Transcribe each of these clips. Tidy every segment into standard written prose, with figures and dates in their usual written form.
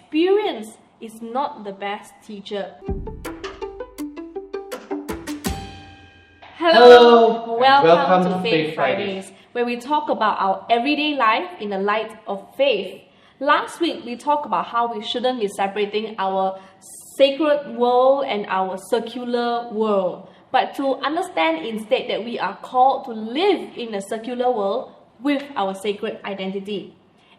experience is not the best teacher. Hello, welcome to Faith Fridays, where we talk about our everyday life in the light of faith. Last week, we talked about how we shouldn't be separating our sacred world and our secular world, but to understand instead that we are called to live in a secular world with our sacred identity.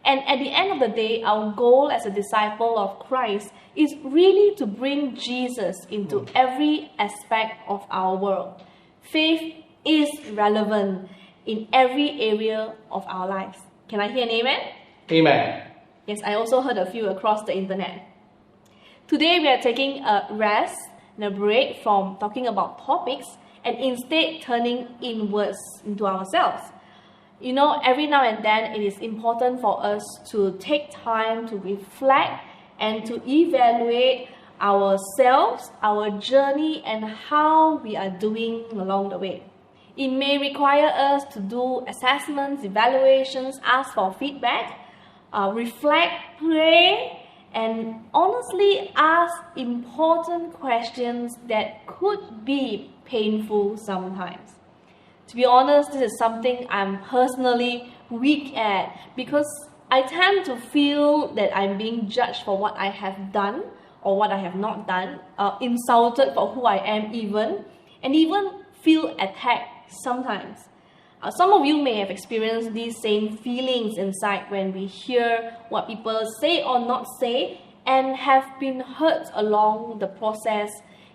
And at the end of the day, our goal as a disciple of Christ is really to bring Jesus into every aspect of our world. Faith is relevant in every area of our lives. Can I hear an amen? Amen. Yes, I also heard a few across the internet. Today we are taking a rest and a break from talking about topics and instead turning inwards into ourselves. You know, every now and then it is important for us to take time to reflect and to evaluate ourselves, our journey, and how we are doing along the way. It may require us to do assessments, evaluations, ask for feedback, reflect, pray, and honestly ask important questions that could be painful sometimes. To be honest, this is something I'm personally weak at because I tend to feel that I'm being judged for what I have done or what I have not done, insulted for who I am even, and even feel attacked sometimes. Some of you may have experienced these same feelings inside when we hear what people say or not say and have been hurt along the process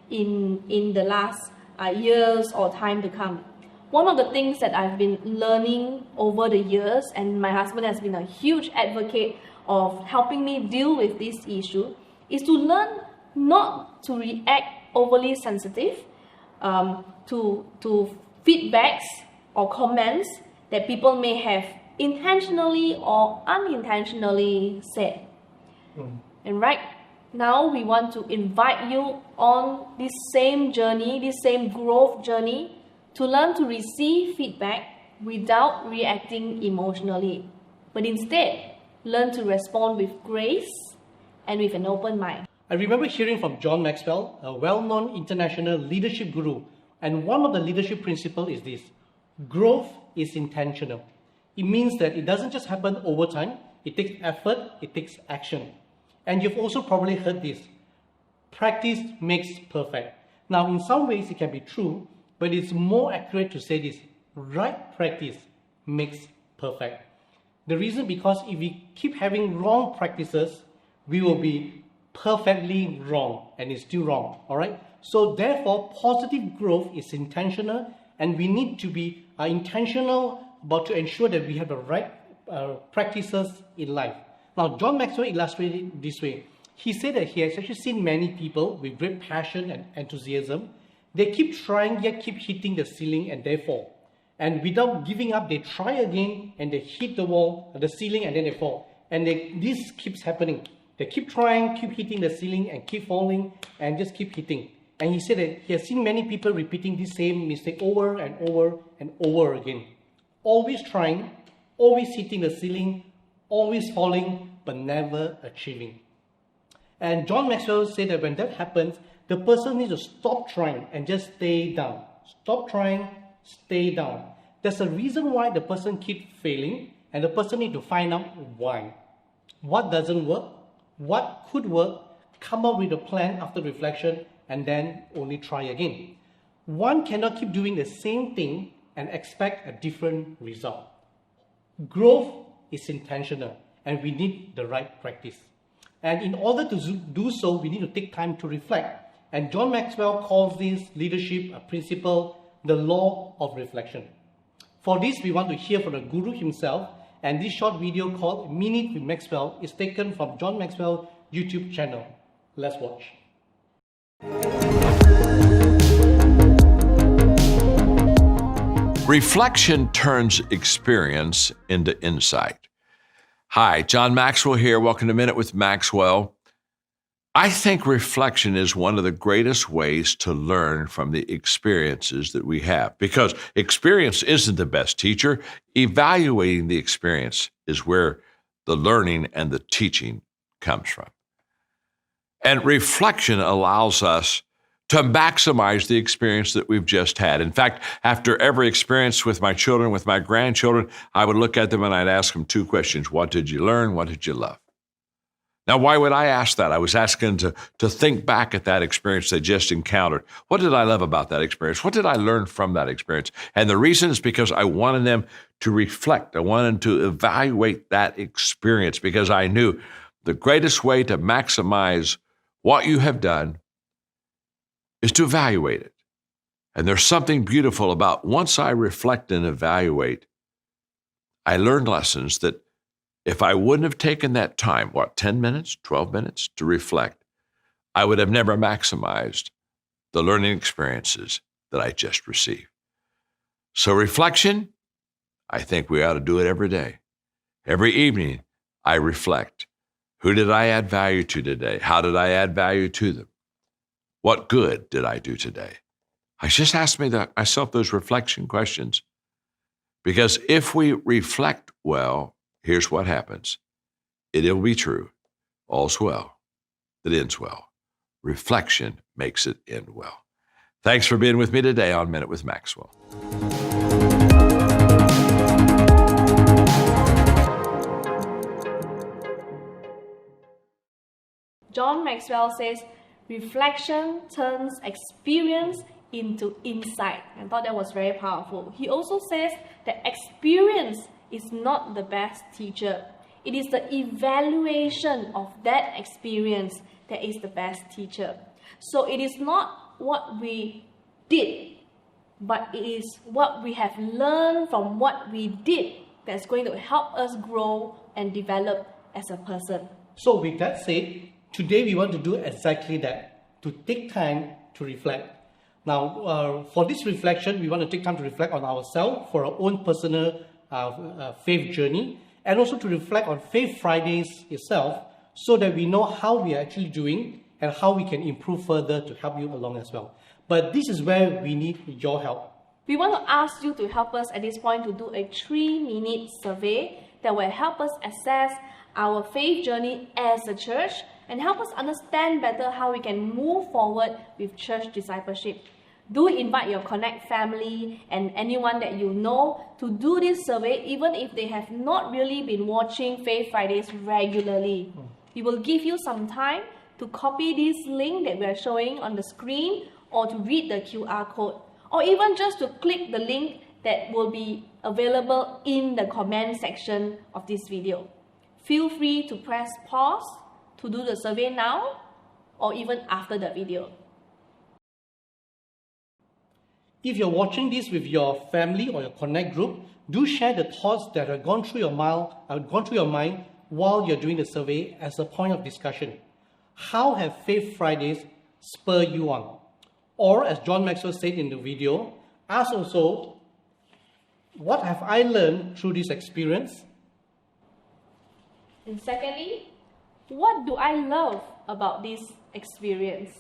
in the last years or time to come. One of the things that I've been learning over the years, and my husband has been a huge advocate of helping me deal with this issue, is to learn not to react overly sensitive to feedbacks or comments that people may have intentionally or unintentionally said. And right now we want to invite you on this same journey, this same growth journey, to learn to receive feedback without reacting emotionally, but instead learn to respond with grace and with an open mind. I remember hearing from John Maxwell, a well-known international leadership guru, and one of the leadership principles is this: growth is intentional. It means that it doesn't just happen over time, it takes effort, it takes action. And you've also probably heard this: practice makes perfect. Now, in some ways it can be true, but it's more accurate to say this: right practice makes perfect. The reason because if we keep having wrong practices, we will be perfectly wrong, and it's still wrong, all right? So therefore, positive growth is intentional, and we need to be intentional about to ensure that we have the right practices in life. Now, John Maxwell illustrated it this way. He said that he has actually seen many people with great passion and enthusiasm. They keep trying, yet keep hitting the ceiling, and they fall. And without giving up, they try again, and they hit the wall, the ceiling, and then they fall. And this keeps happening. They keep trying, keep hitting the ceiling, and keep falling, and just keep hitting. And he said that he has seen many people repeating the same mistake over and over and over again. Always trying, always hitting the ceiling, always falling, but never achieving. And John Maxwell said that when that happens, the person needs to stop trying and just stay down. Stop trying, stay down. There's a reason why the person keeps failing, and the person needs to find out why. What doesn't work? What could work? Come up with a plan after reflection, and then only try again. One cannot keep doing the same thing and expect a different result. Growth is intentional, and we need the right practice. And in order to do so, we need to take time to reflect. And John Maxwell calls this leadership a principle, the law of reflection. For this, we want to hear from the guru himself, and this short video called Minute with Maxwell is taken from John Maxwell YouTube channel. Let's watch. Reflection turns experience into insight. Hi, John Maxwell here. Welcome to Minute with Maxwell. I think reflection is one of the greatest ways to learn from the experiences that we have, because experience isn't the best teacher. Evaluating the experience is where the learning and the teaching comes from. And reflection allows us to maximize the experience that we've just had. In fact, after every experience with my children, with my grandchildren, I would look at them and I'd ask them 2 questions. What did you learn? What did you love? Now, why would I ask that? I was asking to think back at that experience they just encountered. What did I love about that experience? What did I learn from that experience? And the reason is because I wanted them to reflect. I wanted to evaluate that experience because I knew the greatest way to maximize what you have done is to evaluate it. And there's something beautiful about once I reflect and evaluate, I learned lessons that if I wouldn't have taken that time, 10 minutes, 12 minutes to reflect, I would have never maximized the learning experiences that I just received. So reflection, I think we ought to do it every day. Every evening, I reflect. Who did I add value to today? How did I add value to them? What good did I do today? I just asked myself those reflection questions. Because if we reflect well, here's what happens. It'll be true. All's well that ends well. Reflection makes it end well. Thanks for being with me today on Minute with Maxwell. John Maxwell says, reflection turns experience into insight. I thought that was very powerful. He also says that experience is not the best teacher. It is the evaluation of that experience that is the best teacher. So it is not what we did, but it is what we have learned from what we did that's going to help us grow and develop as a person. So with that said, today we want to do exactly that, to take time to reflect. Now, for this reflection, we want to take time to reflect on ourselves for our own personal faith journey, and also to reflect on Faith Fridays itself, so that we know how we are actually doing and how we can improve further to help you along as well. But this is where we need your help. We want to ask you to help us at this point to do a 3-minute survey that will help us assess our faith journey as a church and help us understand better how we can move forward with church discipleship. Do invite your Connect family and anyone that you know to do this survey, even if they have not really been watching Faith Fridays regularly. We will give you some time to copy this link that we are showing on the screen, or to read the QR code, or even just to click the link that will be available in the comment section of this video. Feel free to press pause to do the survey now, or even after the video. If you're watching this with your family or your Connect group, do share the thoughts that have gone through your mind while you're doing the survey as a point of discussion. How have Faith Fridays spurred you on? Or as John Maxwell said in the video, ask also, what have I learned through this experience? And secondly, what do I love about this experience?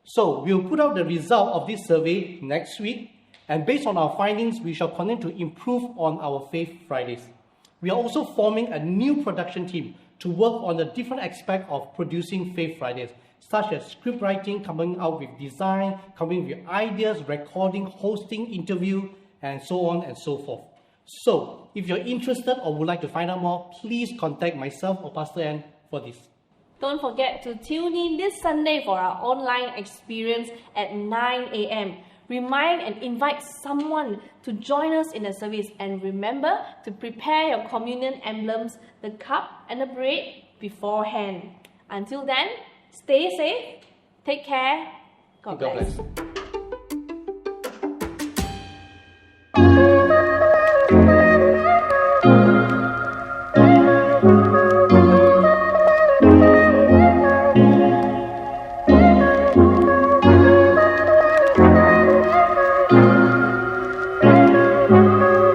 So we'll put out the result of this survey next week, and based on our findings, we shall continue to improve on our Faith Fridays. We are also forming a new production team to work on the different aspects of producing Faith Fridays, such as script writing, coming out with design, coming with ideas, recording, hosting, interview, and so on and so forth. So, if you're interested or would like to find out more, please contact myself or Pastor Ann for this. Don't forget to tune in this Sunday for our online experience at 9 a.m. Remind and invite someone to join us in the service, and remember to prepare your communion emblems, the cup and the bread beforehand. Until then, stay safe, take care, God bless.